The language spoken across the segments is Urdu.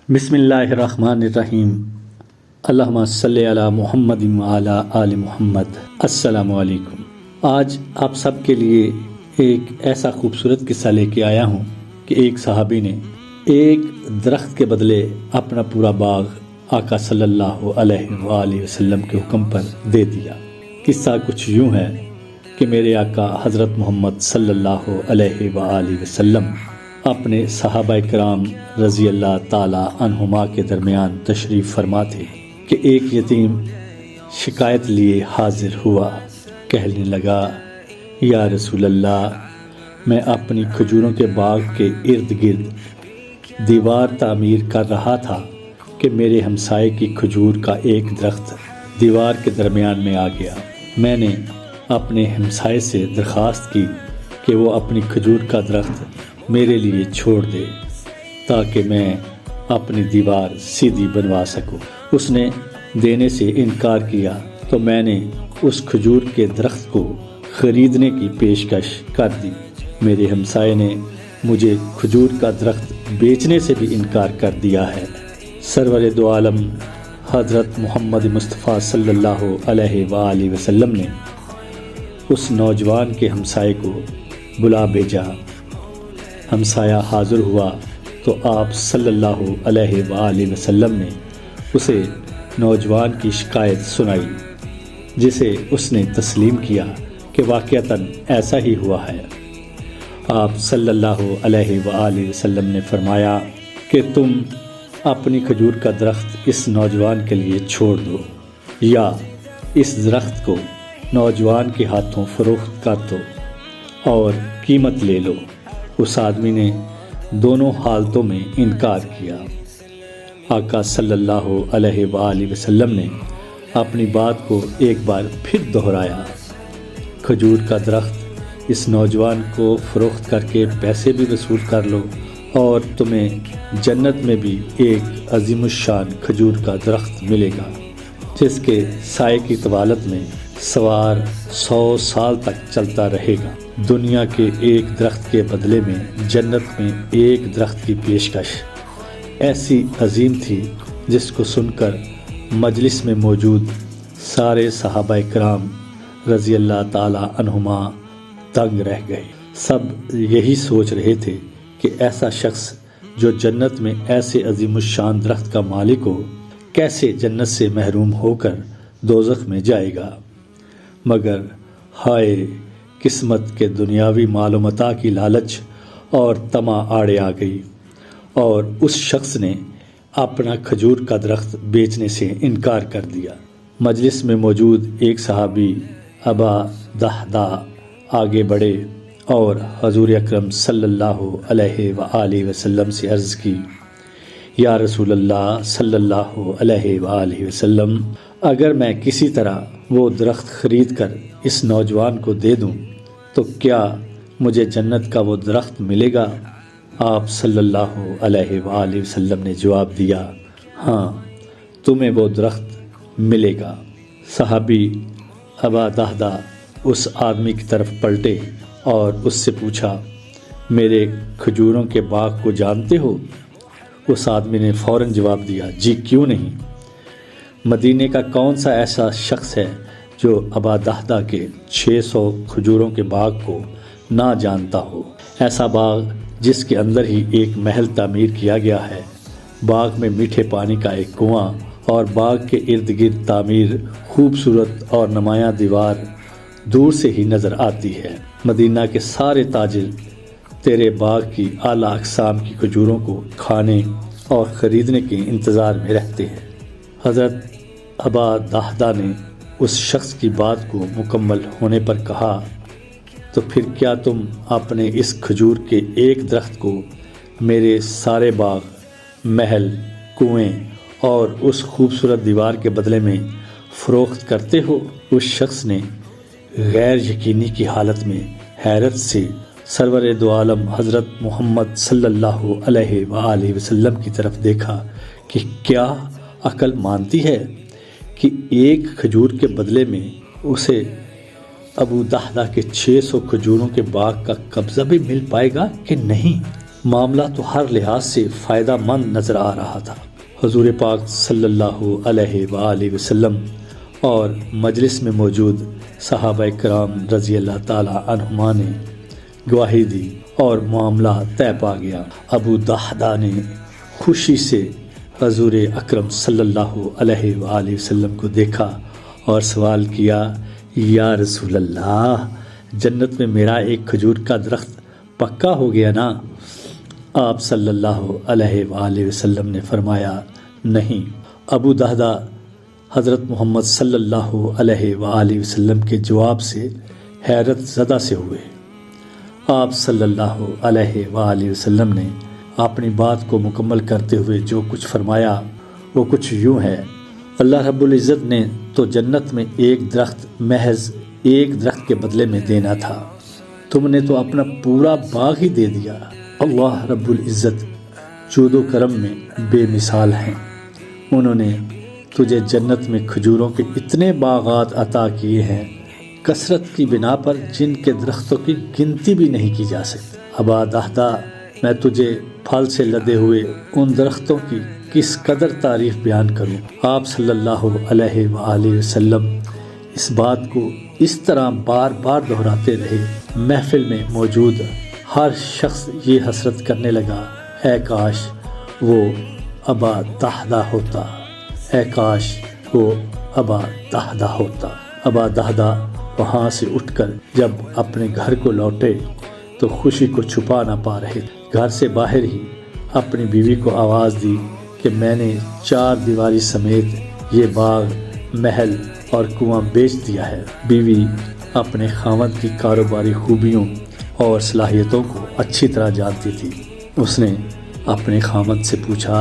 بسم اللہ الرحمن الرحیم۔ اللہم صلی علی محمد وعلی آل محمد۔ السلام علیکم۔ آج آپ سب کے لیے ایک ایسا خوبصورت قصہ لے کے آیا ہوں کہ ایک صحابی نے ایک درخت کے بدلے اپنا پورا باغ آقا صلی اللہ علیہ وآلہ وسلم کے حکم پر دے دیا۔ قصہ کچھ یوں ہے کہ میرے آقا حضرت محمد صلی اللہ علیہ وآلہ وسلم اپنے صحابہ کرام رضی اللہ تعالی عنہما کے درمیان تشریف فرما تھے کہ ایک یتیم شکایت لیے حاضر ہوا۔ کہنے لگا، یا رسول اللہ، میں اپنی کھجوروں کے باغ کے ارد گرد دیوار تعمیر کر رہا تھا کہ میرے ہمسائے کی کھجور کا ایک درخت دیوار کے درمیان میں آ گیا۔ میں نے اپنے ہمسائے سے درخواست کی کہ وہ اپنی کھجور کا درخت میرے لیے چھوڑ دے تاکہ میں اپنی دیوار سیدھی بنوا سکوں۔ اس نے دینے سے انکار کیا تو میں نے اس کھجور کے درخت کو خریدنے کی پیشکش کر دی۔ میرے ہمسائے نے مجھے کھجور کا درخت بیچنے سے بھی انکار کر دیا ہے۔ سرور دو عالم حضرت محمد مصطفیٰ صلی اللہ علیہ وآلہ وسلم نے اس نوجوان کے ہمسائے کو بلا بھیجا۔ ہمسایہ حاضر ہوا تو آپ صلی اللہ علیہ وآلہ وسلم نے اسے نوجوان کی شکایت سنائی، جسے اس نے تسلیم کیا کہ واقعتاً ایسا ہی ہوا ہے۔ آپ صلی اللہ علیہ وآلہ وسلم نے فرمایا کہ تم اپنی کھجور کا درخت اس نوجوان کے لیے چھوڑ دو یا اس درخت کو نوجوان کے ہاتھوں فروخت کر دو اور قیمت لے لو۔ اس آدمی نے دونوں حالتوں میں انکار کیا۔ آقا صلی اللہ علیہ وآلہ وسلم نے اپنی بات کو ایک بار پھر دہرایا، کھجور کا درخت اس نوجوان کو فروخت کر کے پیسے بھی وصول کر لو اور تمہیں جنت میں بھی ایک عظیم الشان کھجور کا درخت ملے گا جس کے سائے کی طوالت میں سوار 100 سال تک چلتا رہے گا۔ دنیا کے ایک درخت کے بدلے میں جنت میں ایک درخت کی پیشکش ایسی عظیم تھی جس کو سن کر مجلس میں موجود سارے صحابہ کرام رضی اللہ تعالی عنہما دنگ رہ گئے۔ سب یہی سوچ رہے تھے کہ ایسا شخص جو جنت میں ایسے عظیم الشان درخت کا مالک ہو کیسے جنت سے محروم ہو کر دوزخ میں جائے گا۔ مگر ہائے قسمت کے دنیاوی مال و متاع کی لالچ اور طمع آڑے آ گئی اور اس شخص نے اپنا کھجور کا درخت بیچنے سے انکار کر دیا۔ مجلس میں موجود ایک صحابی ابا دہدہ آگے بڑھے اور حضور اکرم صلی اللہ علیہ وآلہ وسلم سے عرض کی، یا رسول اللہ صلی اللہ علیہ وآلہ وسلم، اگر میں کسی طرح وہ درخت خرید کر اس نوجوان کو دے دوں تو کیا مجھے جنت کا وہ درخت ملے گا؟ آپ صلی اللہ علیہ وآلہ وسلم نے جواب دیا، ہاں، تمہیں وہ درخت ملے گا۔ صحابی ابا دہدہ اس آدمی کی طرف پلٹے اور اس سے پوچھا، میرے کھجوروں کے باغ کو جانتے ہو؟ اس آدمی نے فوراً جواب دیا، جی کیوں نہیں۔ مدینے کا کون سا ایسا شخص ہے جو ابا دہدہ کے 600 کھجوروں کے باغ کو نہ جانتا ہو؟ ایسا باغ جس کے اندر ہی ایک محل تعمیر کیا گیا ہے، باغ میں میٹھے پانی کا ایک کنواں اور باغ کے ارد گرد تعمیر خوبصورت اور نمایاں دیوار دور سے ہی نظر آتی ہے۔ مدینہ کے سارے تاجر تیرے باغ کی اعلیٰ اقسام کی کھجوروں کو کھانے اور خریدنے کے انتظار میں رہتے ہیں۔ حضرت ابا دہدہ نے اس شخص کی بات کو مکمل ہونے پر کہا، تو پھر کیا تم اپنے اس کھجور کے ایک درخت کو میرے سارے باغ، محل، کنویں اور اس خوبصورت دیوار کے بدلے میں فروخت کرتے ہو؟ اس شخص نے غیر یقینی کی حالت میں حیرت سے سرور دو عالم حضرت محمد صلی اللہ علیہ وآلہ وسلم کی طرف دیکھا کہ کیا عقل مانتی ہے کہ ایک کھجور کے بدلے میں اسے ابو دہدہ کے 600 کھجوروں کے باغ کا قبضہ بھی مل پائے گا کہ نہیں؟ معاملہ تو ہر لحاظ سے فائدہ مند نظر آ رہا تھا۔ حضور پاک صلی اللہ علیہ وآلہ وسلم اور مجلس میں موجود صحابہ کرام رضی اللہ تعالی عنہما نے گواہی دی اور معاملہ طے پا گیا۔ ابو دحدہ نے خوشی سے حضور اکرم صلی اللہ علیہ وآلہ وسلم کو دیکھا اور سوال کیا، یا رسول اللہ، جنت میں میرا ایک کھجور کا درخت پکا ہو گیا نا؟ آپ صلی اللہ علیہ وآلہ وسلم نے فرمایا، نہیں۔ ابو دحدہ حضرت محمد صلی اللہ علیہ وآلہ وسلم کے جواب سے حیرت زدہ سے ہوئے۔ آپ صلی اللہ علیہ وآلہ وسلم نے اپنی بات کو مکمل کرتے ہوئے جو کچھ فرمایا وہ کچھ یوں ہے، اللہ رب العزت نے تو جنت میں ایک درخت محض ایک درخت کے بدلے میں دینا تھا، تم نے تو اپنا پورا باغ ہی دے دیا۔ اللہ رب العزت جود و کرم میں بے مثال ہیں، انہوں نے تجھے جنت میں کھجوروں کے اتنے باغات عطا کیے ہیں، کثرت کی بنا پر جن کے درختوں کی گنتی بھی نہیں کی جا سکتی۔ ابا دحدہ، میں تجھے پھل سے لدے ہوئے ان درختوں کی کس قدر تعریف بیان کروں۔ آپ صلی اللہ علیہ وآلہ وسلم اس بات کو اس طرح بار بار دہراتے رہے، محفل میں موجود ہر شخص یہ حسرت کرنے لگا، اے کاش وہ ابا دحدہ ہوتا، اے کاش وہ ابا دحدہ ہوتا۔ ابا دحدہ وہاں سے اٹھ کر جب اپنے گھر کو لوٹے تو خوشی کو چھپا نہ پا رہے۔ گھر سے باہر ہی اپنی بیوی کو آواز دی کہ میں نے 4 دیواری سمیت یہ باغ، محل اور کنواں بیچ دیا ہے۔ بیوی اپنے خاوند کی کاروباری خوبیوں اور صلاحیتوں کو اچھی طرح جانتی تھی۔ اس نے اپنے خاوند سے پوچھا،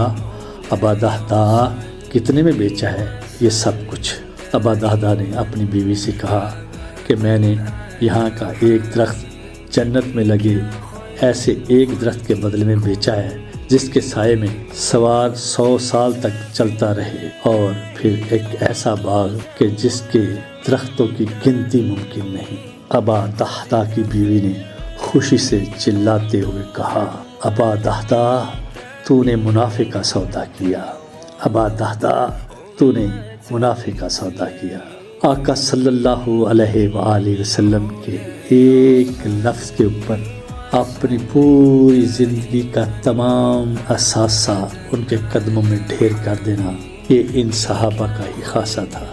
ابا دحدہ کتنے میں بیچا ہے یہ سب کچھ؟ ابا دحدہ نے اپنی بیوی سے کہا کہ میں نے یہاں کا ایک درخت جنت میں لگے ایسے ایک درخت کے بدلے میں بیچا ہے جس کے سائے میں سوار 100 سال تک چلتا رہے، اور پھر ایک ایسا باغ کہ جس کے درختوں کی گنتی ممکن نہیں۔ ابا دحدہ کی بیوی نے خوشی سے چلاتے ہوئے کہا، ابا دحدہ تو نے منافع کا سودا کیا، ابا دحدہ تو نے منافع کا سودا کیا۔ آقا صلی اللہ علیہ وآلہ وسلم کے ایک لفظ کے اوپر اپنی پوری زندگی کا تمام اثاثہ ان کے قدموں میں ڈھیر کر دینا، یہ ان صحابہ کا ہی خاصہ تھا۔